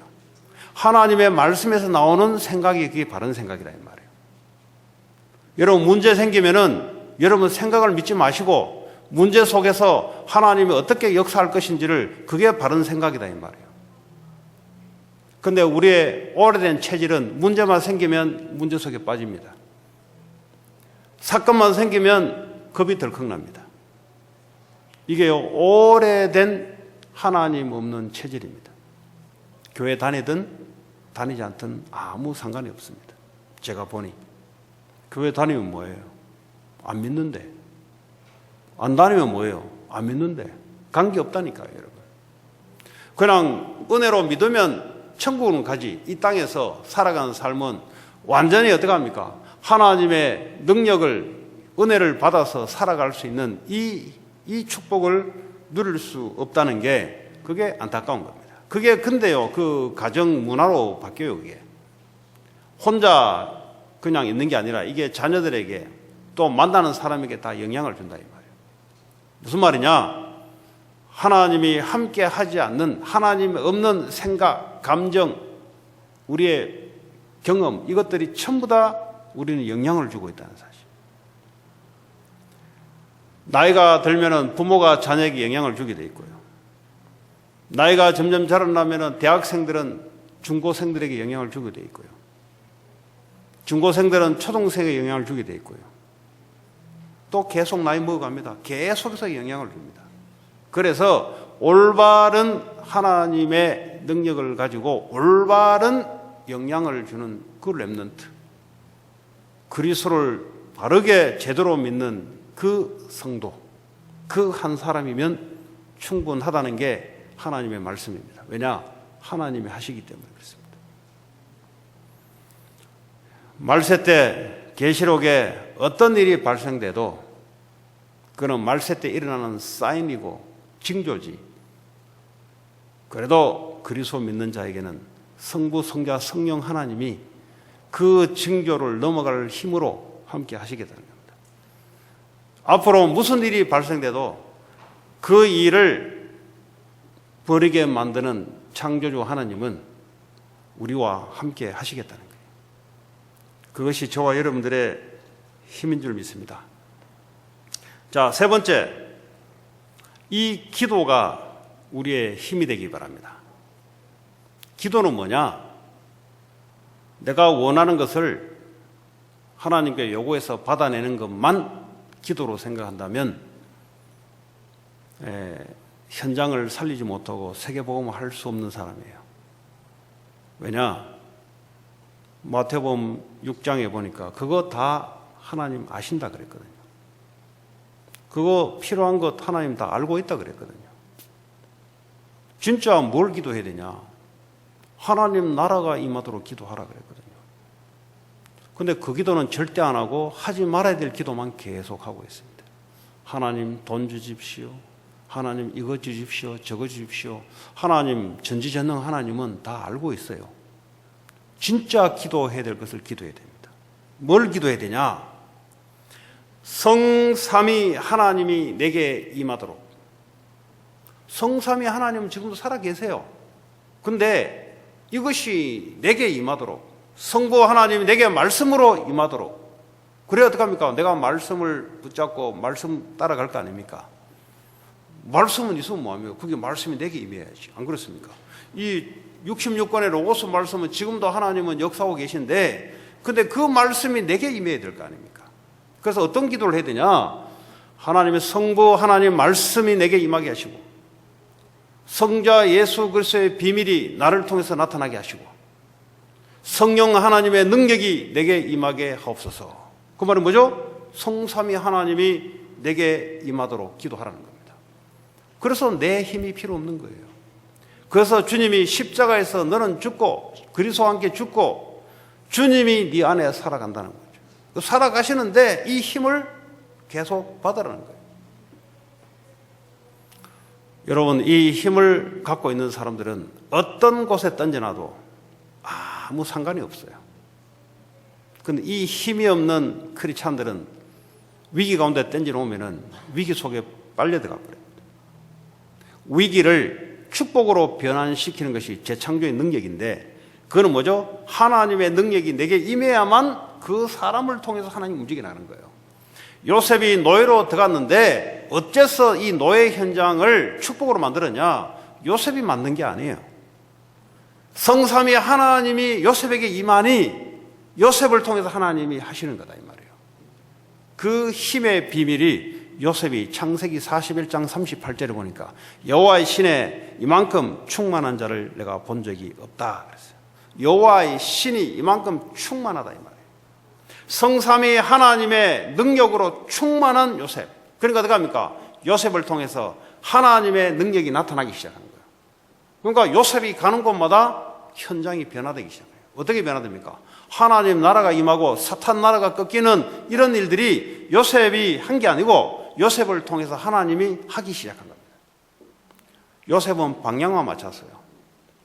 하나님의 말씀에서 나오는 생각이 그게 바른 생각이라 이 말이에요. 여러분 문제 생기면은 여러분 생각을 믿지 마시고 문제 속에서 하나님이 어떻게 역사할 것인지를 그게 바른 생각이다 이 말이에요. 그런데 우리의 오래된 체질은 문제만 생기면 문제 속에 빠집니다. 사건만 생기면 겁이 덜컥 납니다. 이게 오래된 하나님 없는 체질입니다. 교회 다니든 다니지 않든 아무 상관이 없습니다. 제가 보니 교회 다니면 뭐예요? 안 믿는데. 안 다니면 뭐예요? 안 믿는데. 관계없다니까요, 여러분. 그냥 은혜로 믿으면 천국은 가지. 이 땅에서 살아가는 삶은 완전히 어떻게 합니까? 하나님의 능력을, 은혜를 받아서 살아갈 수 있는 이 축복을 누릴 수 없다는 게 그게 안타까운 겁니다. 그게 근데요, 그 가정 문화로 바뀌어요, 그게. 혼자 그냥 있는 게 아니라 이게 자녀들에게 또 만나는 사람에게 다 영향을 준다, 이 말이에요. 무슨 말이냐? 하나님이 함께 하지 않는, 하나님이 없는 생각, 감정, 우리의 경험, 이것들이 전부 다 우리는 영향을 주고 있다는 사실. 나이가 들면은 부모가 자녀에게 영향을 주게 돼 있고요. 나이가 점점 자라나면은 대학생들은 중고생들에게 영향을 주게 돼 있고요. 중고생들은 초등생에게 영향을 주게 돼 있고요. 또 계속 나이 먹어갑니다. 계속해서 영향을 줍니다. 그래서 올바른 하나님의 능력을 가지고 올바른 영향을 주는 그 렘넌트, 그리스도를 바르게 제대로 믿는 그 성도, 그 한 사람이면 충분하다는 게 하나님의 말씀입니다. 왜냐? 하나님이 하시기 때문에 그렇습니다. 말세 때 계시록에 어떤 일이 발생돼도 그는 말세 때 일어나는 사인이고 징조지. 그래도 그리스도 믿는 자에게는 성부, 성자, 성령 하나님이 그 징조를 넘어갈 힘으로 함께 하시겠다는 겁니다. 앞으로 무슨 일이 발생돼도 그 일을 벌이게 만드는 창조주 하나님은 우리와 함께 하시겠다는 거예요. 그것이 저와 여러분들의 힘인 줄 믿습니다. 자, 세 번째, 이 기도가 우리의 힘이 되기 바랍니다. 기도는 뭐냐? 내가 원하는 것을 하나님께 요구해서 받아내는 것만 기도로 생각한다면 현장을 살리지 못하고 세계복음을 할 수 없는 사람이에요. 왜냐? 마태복음 6장에 보니까 그거 다 하나님 아신다 그랬거든요. 그거 필요한 것 하나님 다 알고 있다 그랬거든요. 진짜 뭘 기도해야 되냐? 하나님 나라가 임하도록 기도하라 그랬거든요. 근데 그 기도는 절대 안 하고 하지 말아야 될 기도만 계속 하고 있습니다. 하나님 돈 주십시오. 하나님 이거 주십시오. 저거 주십시오. 하나님 전지전능 하나님은 다 알고 있어요. 진짜 기도해야 될 것을 기도해야 됩니다. 뭘 기도해야 되냐? 성삼위 하나님이 내게 임하도록. 성삼위 하나님은 지금도 살아 계세요. 근데 이것이 내게 임하도록, 성부 하나님이 내게 말씀으로 임하도록. 그래 어떡합니까? 내가 말씀을 붙잡고 말씀 따라갈 거 아닙니까? 말씀은 있으면 뭐합니까? 그게 말씀이 내게 임해야지. 안 그렇습니까? 이 66권의 로고스 말씀은 지금도 하나님은 역사하고 계신데, 근데 그 말씀이 내게 임해야 될 거 아닙니까? 그래서 어떤 기도를 해야 되냐? 하나님의 성부 하나님 말씀이 내게 임하게 하시고, 성자 예수 그리스도의 비밀이 나를 통해서 나타나게 하시고, 성령 하나님의 능력이 내게 임하게 하옵소서. 그 말은 뭐죠? 성삼위 하나님이 내게 임하도록 기도하라는 겁니다. 그래서 내 힘이 필요 없는 거예요. 그래서 주님이 십자가에서 너는 죽고 그리스도와 함께 죽고 주님이 네 안에 살아간다는 거죠. 살아가시는데 이 힘을 계속 받으라는 거예요. 여러분, 이 힘을 갖고 있는 사람들은 어떤 곳에 던져놔도 아무 상관이 없어요. 근데 이 힘이 없는 크리스찬들은 위기 가운데 던져놓으면 위기 속에 빨려 들어가 버려요. 위기를 축복으로 변환시키는 것이 재창조의 능력인데, 그거는 뭐죠? 하나님의 능력이 내게 임해야만 그 사람을 통해서 하나님이 움직이라는 거예요. 요셉이 노예로 들어갔는데 어째서 이 노예 현장을 축복으로 만들었냐? 요셉이 만든 게 아니에요. 성삼위 하나님이 요셉에게 임하니 요셉을 통해서 하나님이 하시는 거다 이 말이에요. 그 힘의 비밀이 요셉이 창세기 41장 38절에 보니까 여호와의 신에 이만큼 충만한 자를 내가 본 적이 없다 그랬어요. 여호와의 신이 이만큼 충만하다 이 말이에요. 성삼위 하나님의 능력으로 충만한 요셉. 그러니까 어떡합니까? 요셉을 통해서 하나님의 능력이 나타나기 시작하는 거예요. 그러니까 요셉이 가는 곳마다 현장이 변화되기 시작해요. 어떻게 변화됩니까? 하나님 나라가 임하고 사탄 나라가 꺾이는 이런 일들이 요셉이 한 게 아니고 요셉을 통해서 하나님이 하기 시작한 겁니다. 요셉은 방향만 맞췄어요.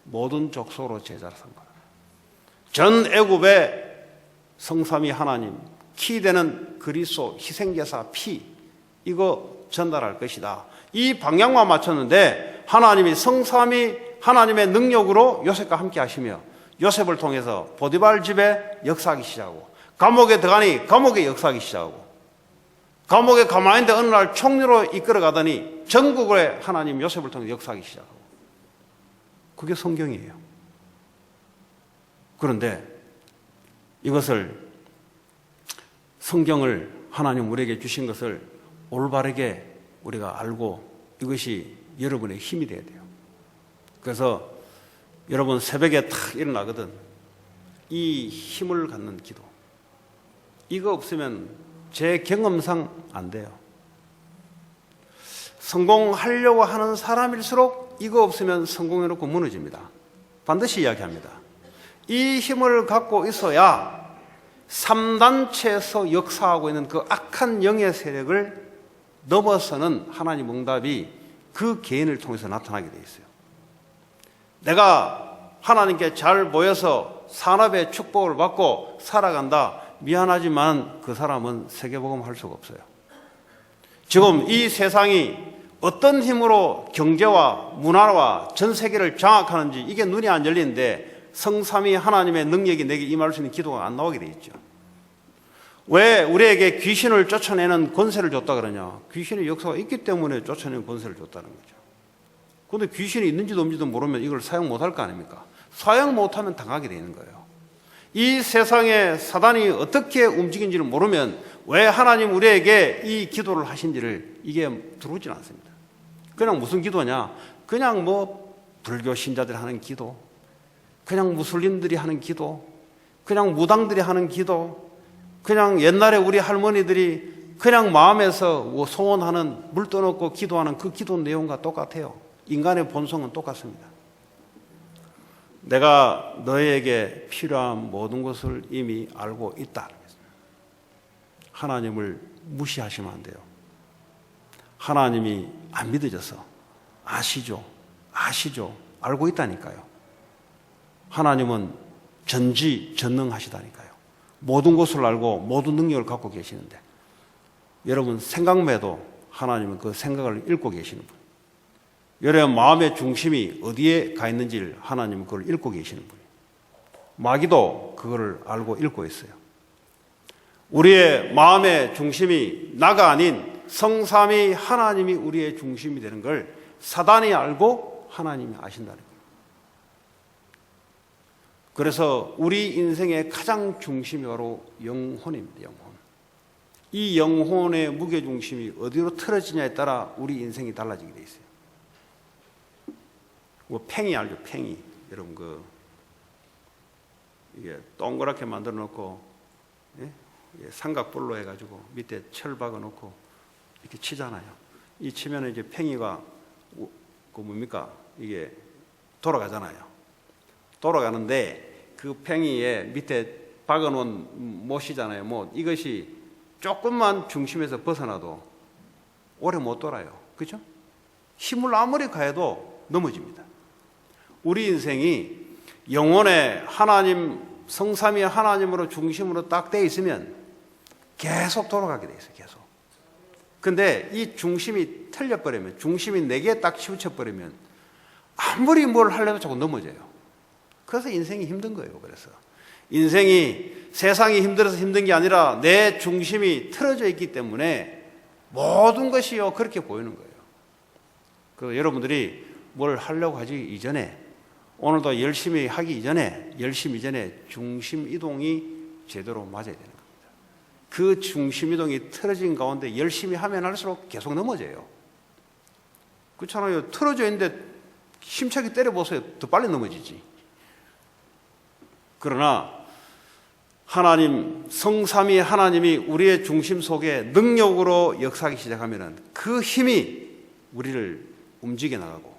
모든 족속으로 제자를 삼은 거예요. 전 애굽의 성삼위 하나님, 키 되는 그리스도 희생제사 피, 이거 전달할 것이다. 이 방향만 맞췄는데 하나님이 성삼위 하나님의 능력으로 요셉과 함께 하시며 요셉을 통해서 보디발 집에 역사하기 시작하고, 감옥에 들어가니 감옥에 역사하기 시작하고, 감옥에 가만히 있는데 어느 날 총리로 이끌어가더니 전국에 하나님 요셉을 통해 역사하기 시작하고. 그게 성경이에요. 그런데 이것을, 성경을 하나님 우리에게 주신 것을 올바르게 우리가 알고 이것이 여러분의 힘이 돼야 돼요. 그래서 여러분 새벽에 탁 일어나거든. 이 힘을 갖는 기도. 이거 없으면 제 경험상 안 돼요. 성공하려고 하는 사람일수록 이거 없으면 성공해놓고 무너집니다. 반드시 이야기합니다. 이 힘을 갖고 있어야 3단체에서 역사하고 있는 그 악한 영의 세력을 넘어서는 하나님 응답이 그 개인을 통해서 나타나게 돼 있어요. 내가 하나님께 잘 모여서 산업의 축복을 받고 살아간다. 미안하지만 그 사람은 세계복음 할 수가 없어요. 지금 이 세상이 어떤 힘으로 경제와 문화와 전 세계를 장악하는지 이게 눈이 안 열리는데 성삼위 하나님의 능력이 내게 임할 수 있는 기도가 안 나오게 돼 있죠. 왜 우리에게 귀신을 쫓아내는 권세를 줬다 그러냐? 귀신의 역사가 있기 때문에 쫓아내는 권세를 줬다는 거죠. 그런데 귀신이 있는지도 없는지도 모르면 이걸 사용 못할 거 아닙니까? 사용 못하면 당하게 되는 거예요. 이 세상에 사단이 어떻게 움직이는지를 모르면 왜 하나님 우리에게 이 기도를 하신지를 이게 들어오질 않습니다. 그냥 무슨 기도냐? 그냥 뭐 불교 신자들이 하는 기도, 그냥 무슬림들이 하는 기도, 그냥 무당들이 하는 기도, 그냥 옛날에 우리 할머니들이 그냥 마음에서 소원하는 물 떠놓고 기도하는 그 기도 내용과 똑같아요. 인간의 본성은 똑같습니다. 내가 너희에게 필요한 모든 것을 이미 알고 있다. 하나님을 무시하시면 안 돼요. 하나님이 안 믿어져서 아시죠? 알고 있다니까요. 하나님은 전지전능하시다니까요. 모든 것을 알고 모든 능력을 갖고 계시는데 여러분 생각매도 하나님은 그 생각을 읽고 계시는 분. 여러분 마음의 중심이 어디에 가 있는지를 하나님은 그걸 읽고 계시는 분이에요. 마귀도 그거를 알고 읽고 있어요. 우리의 마음의 중심이 나가 아닌 성삼위 하나님이 우리의 중심이 되는 걸 사단이 알고 하나님이 아신다는 거예요. 그래서 우리 인생의 가장 중심이 바로 영혼입니다. 영혼. 이 영혼의 무게중심이 어디로 틀어지냐에 따라 우리 인생이 달라지게 돼 있어요. 뭐 팽이 알죠? 팽이. 여러분 이게 동그랗게 만들어 놓고 삼각볼로 해가지고 밑에 철 박아 놓고 이렇게 치잖아요. 이 치면 이제 팽이가 뭡니까? 이게 돌아가잖아요. 돌아가는데 그 팽이에 밑에 박아 놓은 못이잖아요. 못. 이것이 조금만 중심에서 벗어나도 오래 못 돌아요. 그렇죠? 힘을 아무리 가해도 넘어집니다. 우리 인생이 영혼의 하나님, 성삼위 하나님으로 중심으로 딱 돼 있으면 계속 돌아가게 돼 있어요. 계속. 근데 이 중심이 틀려버리면, 중심이 네 개에 딱 치우쳐버리면 아무리 뭘 하려도 자꾸 넘어져요. 그래서 인생이 힘든 거예요. 그래서 인생이 세상이 힘들어서 힘든 게 아니라 내 중심이 틀어져 있기 때문에 모든 것이요 그렇게 보이는 거예요. 그래서 여러분들이 뭘 하려고 하지 이전에, 오늘도 열심히 하기 이전에, 열심히 이전에 중심 이동이 제대로 맞아야 되는 겁니다. 그 중심 이동이 틀어진 가운데 열심히 하면 할수록 계속 넘어져요. 그렇잖아요. 틀어져 있는데 힘차게 때려보세요. 더 빨리 넘어지지. 그러나 하나님, 성삼위 하나님이 우리의 중심 속에 능력으로 역사하기 시작하면 그 힘이 우리를 움직여 나가고,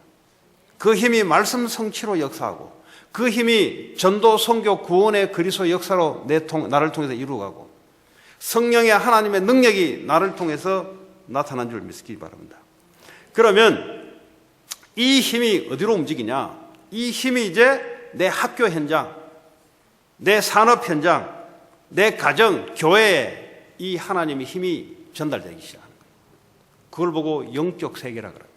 그 힘이 말씀 성취로 역사하고, 그 힘이 전도, 선교, 구원의 그리스도 역사로 나를 통해서 이루어가고, 성령의 하나님의 능력이 나를 통해서 나타난 줄 믿기 바랍니다. 그러면 이 힘이 어디로 움직이냐? 이 힘이 이제 내 학교 현장, 내 산업 현장, 내 가정, 교회에 이 하나님의 힘이 전달되기 시작하는 거예요. 그걸 보고 영적 세계라 그럽니다.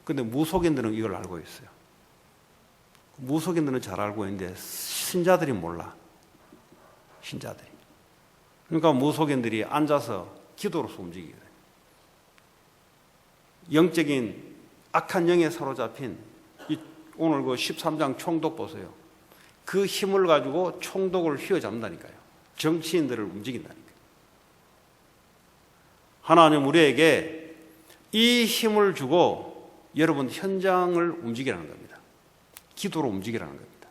그런데 무속인들은 이걸 알고 있어요. 무속인들은 잘 알고 있는데 신자들이 몰라. 신자들이. 그러니까 무속인들이 앉아서 기도로서 움직이게 돼요. 영적인 악한 영에 사로잡힌 오늘 그 13장 총독 보세요. 그 힘을 가지고 총독을 휘어잡는다니까요. 정치인들을 움직인다니까요. 하나님 우리에게 이 힘을 주고 여러분 현장을 움직이라는 겁니다. 기도로 움직이라는 겁니다.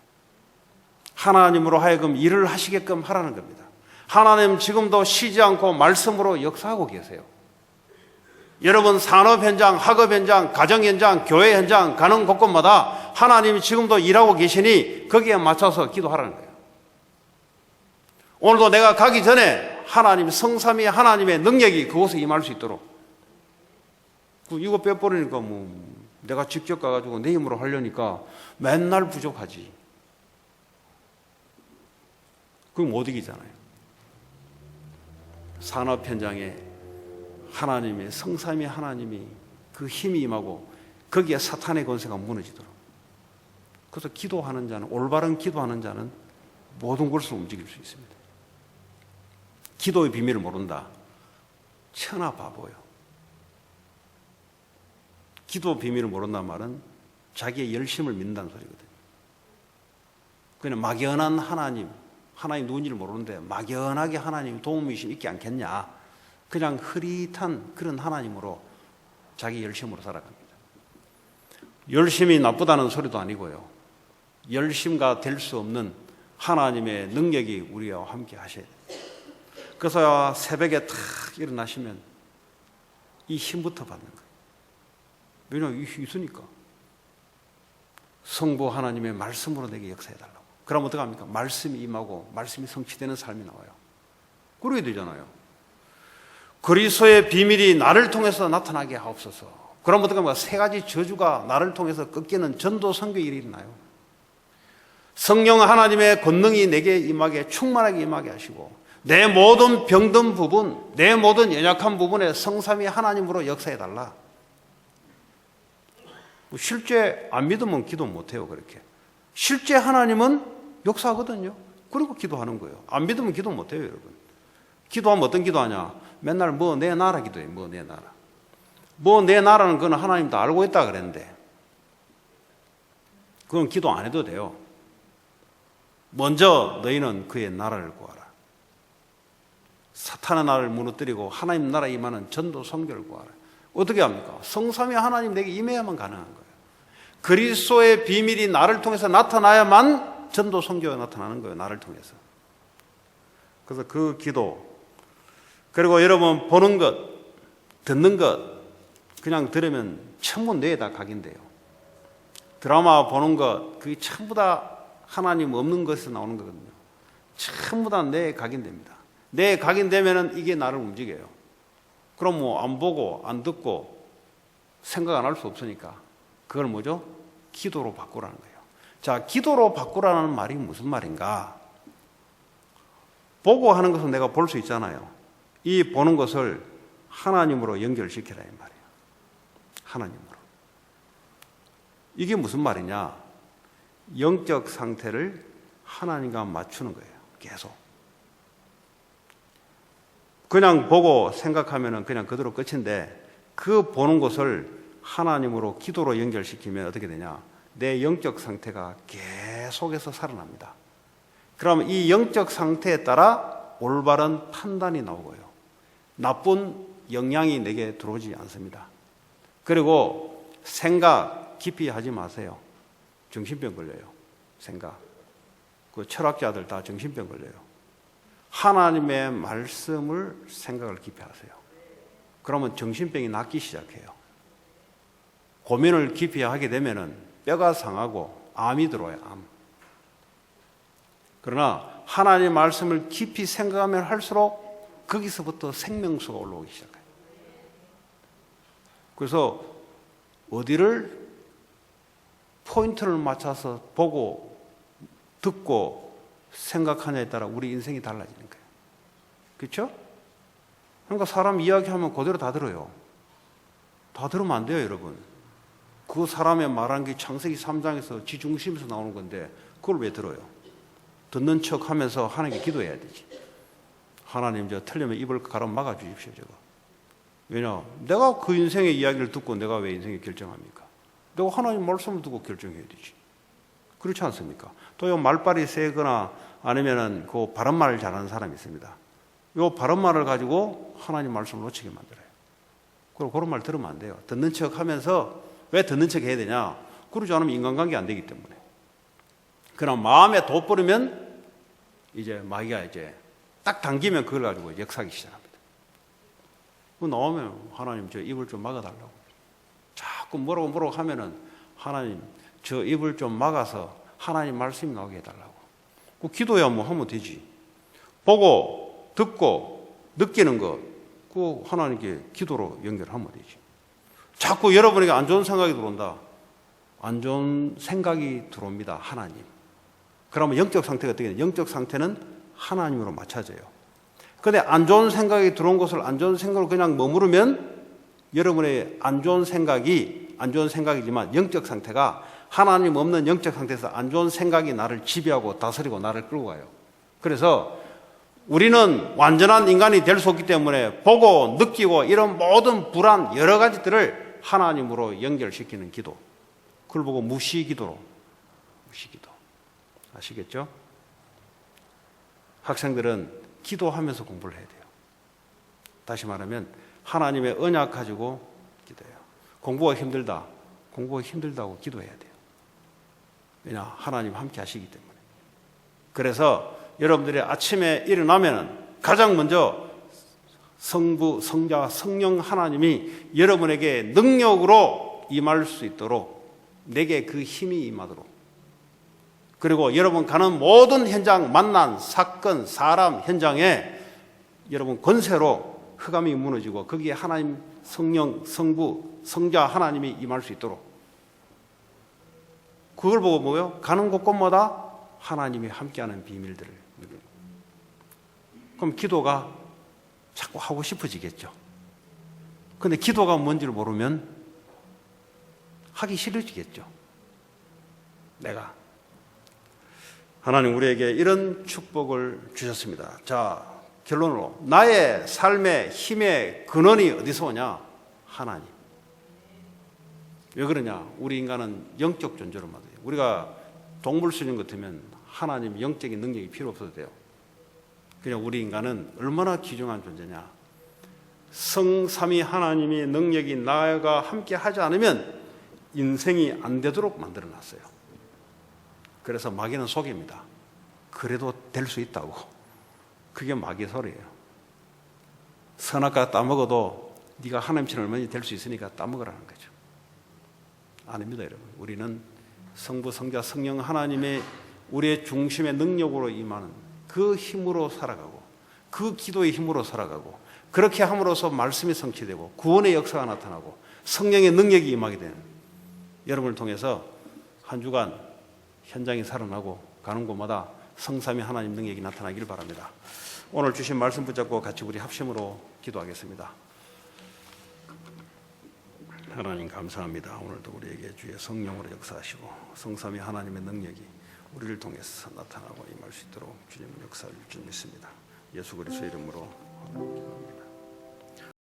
하나님으로 하여금 일을 하시게끔 하라는 겁니다. 하나님 지금도 쉬지 않고 말씀으로 역사하고 계세요. 여러분 산업 현장, 학업 현장, 가정 현장, 교회 현장 가는 곳곳마다 하나님이 지금도 일하고 계시니 거기에 맞춰서 기도하라는 거예요. 오늘도 내가 가기 전에 하나님, 성삼위 하나님의 능력이 그곳에 임할 수 있도록. 이거 빼버리니까 내가 직접 가가지고 내 힘으로 하려니까 맨날 부족하지. 그럼 못 이기잖아요. 산업 현장에 하나님의 성삼위 하나님이 그 힘이 임하고 거기에 사탄의 권세가 무너지도록. 그래서 기도하는 자는, 올바른 기도하는 자는 모든 것을 움직일 수 있습니다. 기도의 비밀을 모른다. 천하 바보요. 기도 비밀을 모른다는 말은 자기의 열심을 믿는다는 소리거든요. 그냥 막연한 하나님 누군지를 모르는데 막연하게 하나님 도움이 있지 않겠냐. 그냥 흐릿한 그런 하나님으로 자기 열심으로 살아갑니다. 열심이 나쁘다는 소리도 아니고요. 열심과 될 수 없는 하나님의 능력이 우리와 함께 하셔야 돼요. 그래서 새벽에 탁 일어나시면 이 힘부터 받는 거예요. 왜냐하면 있으니까. 성부 하나님의 말씀으로 내게 역사해달라고. 그럼 어떡합니까? 말씀이 임하고 말씀이 성취되는 삶이 나와요. 그러게 되잖아요. 그리스도의 비밀이 나를 통해서 나타나게 하옵소서. 그럼 어떡합니까? 세 가지 저주가 나를 통해서 꺾이는 전도 선교 일이 일어나요. 성령 하나님의 권능이 내게 임하게 충만하게 임하게 하시고 내 모든 병든 부분, 내 모든 연약한 부분에 성삼위 하나님으로 역사해달라. 실제 안 믿으면 기도 못해요. 그렇게 실제 하나님은 역사하거든요. 그리고 기도하는 거예요. 안 믿으면 기도 못해요. 여러분. 기도하면 어떤 기도하냐? 맨날 뭐 내 나라 기도해. 뭐 내 나라. 뭐 내 나라는 그건 하나님 다 알고 있다 그랬는데 그건 기도 안 해도 돼요. 먼저 너희는 그의 나라를 구하라. 사탄의 나라를 무너뜨리고 하나님 나라에 임하는 전도 선교를 구하라. 어떻게 합니까? 성삼위 하나님 내게 임해야만 가능한 거예요. 그리스도의 비밀이 나를 통해서 나타나야만 전도 선교가 나타나는 거예요. 나를 통해서. 그래서 그 기도, 그리고 여러분 보는 것, 듣는 것 그냥 들으면 전부 뇌에다 각인돼요. 드라마 보는 것 그게 전부 다 하나님 없는 것에서 나오는 거거든요. 전부 다 뇌에 각인됩니다. 뇌에 각인되면 이게 나를 움직여요. 그럼 뭐 안 보고 안 듣고 생각 안 할 수 없으니까 그걸 뭐죠? 기도로 바꾸라는 거예요. 자, 기도로 바꾸라는 말이 무슨 말인가? 보고 하는 것은 내가 볼 수 있잖아요. 이 보는 것을 하나님으로 연결시키라 이 말이에요. 하나님으로. 이게 무슨 말이냐? 영적 상태를 하나님과 맞추는 거예요. 계속. 그냥 보고 생각하면 그냥 그대로 끝인데 그 보는 것을 하나님으로 기도로 연결시키면 어떻게 되냐? 내 영적 상태가 계속해서 살아납니다. 그럼 이 영적 상태에 따라 올바른 판단이 나오고요. 나쁜 영향이 내게 들어오지 않습니다. 그리고 생각 깊이 하지 마세요. 정신병 걸려요. 생각. 그 철학자들 다 정신병 걸려요. 하나님의 말씀을 생각을 깊이 하세요. 그러면 정신병이 낫기 시작해요. 고민을 깊이 하게 되면은 뼈가 상하고 암이 들어와요. 암. 그러나 하나님의 말씀을 깊이 생각하면 할수록 거기서부터 생명수가 올라오기 시작해요. 그래서 어디를 포인트를 맞춰서 보고 듣고 생각하냐에 따라 우리 인생이 달라지는 거예요. 그렇죠? 그러니까 사람 이야기하면 그대로 다 들어요. 다 들으면 안 돼요, 여러분. 그 사람의 말한 게 창세기 3장에서 지 중심에서 나오는 건데 그걸 왜 들어요? 듣는 척 하면서 하나님께 기도해야 되지. 하나님, 저 틀리면 입을 가로 막아 주십시오, 저거. 왜냐? 내가 그 인생의 이야기를 듣고 내가 왜 인생을 결정합니까? 내가 하나님 말씀을 듣고 결정해야 되지. 그렇지 않습니까? 또 요 말빨이 세거나 아니면은 그 바른 말을 잘하는 사람이 있습니다. 요 바른 말을 가지고 하나님 말씀을 놓치게 만들어요. 그리고 그런 말 들으면 안 돼요. 듣는 척 하면서 왜 듣는 척 해야 되냐? 그러지 않으면 인간관계 안 되기 때문에. 그러나 마음에 돋보르면 이제 마귀가 이제 딱 당기면 그걸 가지고 역사하기 시작합니다. 그 나오면 하나님 저 입을 좀 막아달라고. 자꾸 뭐라고 하면은 하나님 저 입을 좀 막아서 하나님 말씀이 나오게 해달라고. 그 기도야 뭐 하면 되지. 보고 듣고 느끼는 거 그 하나님께 기도로 연결하면 되지. 자꾸 여러분에게 안 좋은 생각이 들어온다. 안 좋은 생각이 들어옵니다. 하나님. 그러면 영적 상태가 어떻게 돼요? 영적 상태는 하나님으로 맞춰져요. 그런데 안 좋은 생각이 들어온 것을 안 좋은 생각으로 그냥 머무르면 여러분의 안 좋은 생각이지만 영적 상태가 하나님 없는 영적 상태에서 안 좋은 생각이 나를 지배하고 다스리고 나를 끌고 가요. 그래서 우리는 완전한 인간이 될 수 없기 때문에 보고 느끼고 이런 모든 불안 여러 가지들을 하나님으로 연결시키는 기도, 그걸 보고 무시기도로, 무시기도 아시겠죠? 학생들은 기도하면서 공부를 해야 돼요. 다시 말하면 하나님의 언약 가지고 기도해요. 공부가 힘들다, 공부가 힘들다고 기도해야 돼요. 왜냐? 하나님 함께 하시기 때문에. 그래서 여러분들이 아침에 일어나면 가장 먼저 성부, 성자, 성령 하나님이 여러분에게 능력으로 임할 수 있도록, 내게 그 힘이 임하도록, 그리고 여러분 가는 모든 현장, 만난 사건, 사람 현장에 여러분 권세로 흑암이 무너지고 거기에 하나님, 성령, 성부, 성자 하나님이 임할 수 있도록, 그걸 보고 뭐요? 가는 곳곳마다 하나님이 함께하는 비밀들을. 그럼 기도가 자꾸 하고 싶어지겠죠. 그런데 기도가 뭔지를 모르면 하기 싫어지겠죠. 내가. 하나님 우리에게 이런 축복을 주셨습니다. 자, 결론으로 나의 삶의 힘의 근원이 어디서 오냐? 하나님. 왜 그러냐? 우리 인간은 영적 존재로 만들어요. 우리가 동물 수준 같으면 하나님 영적인 능력이 필요 없어도 돼요. 그냥 우리 인간은 얼마나 귀중한 존재냐? 성삼위 하나님의 능력이 나와 함께 하지 않으면 인생이 안 되도록 만들어 놨어요. 그래서 마귀는 속입니다. 그래도 될 수 있다고. 그게 마귀의 소리예요. 선악과 따먹어도 네가 하나님처럼 얼마나 될 수 있으니까 따먹으라는 거죠. 아닙니다, 여러분. 우리는 성부, 성자, 성령 하나님의 우리의 중심의 능력으로 임하는 그 힘으로 살아가고, 그 기도의 힘으로 살아가고, 그렇게 함으로써 말씀이 성취되고 구원의 역사가 나타나고 성령의 능력이 임하게 되는 여러분을 통해서 한 주간 현장이 살아나고 가는 곳마다 성삼위 하나님 능력이 나타나기를 바랍니다. 오늘 주신 말씀 붙잡고 같이 우리 합심으로 기도하겠습니다. 하나님 감사합니다. 오늘도 우리에게 주의 성령으로 역사하시고 성삼위 하나님의 능력이 우리를 통해서 나타나고 임할 수 있도록 주님의 역사를 줄 줄 믿습니다. 예수 그리스도의 이름으로 기도합니다.